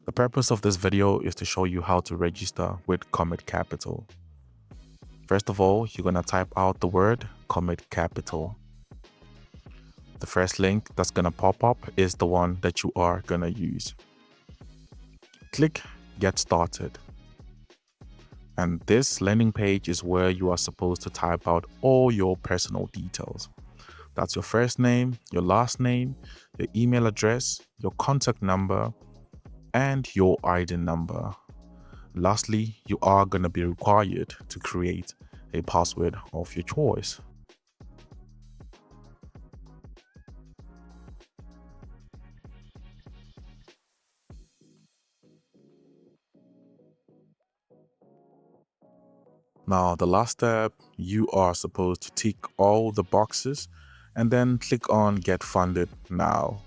The purpose of this video is to show you how to register with Comit Capital. First of all, you're going to type out the word Comit Capital. The first link that's going to pop up is the one that you are going to use. Click Get Started. And this landing page is where you are supposed to type out all your personal details. That's your first name, your last name, your email address, your contact number, and your ID number. Lastly, you are going to be required to create a password of your choice. Now, the last step, you are supposed to tick all the boxes and then click on Get Funded Now.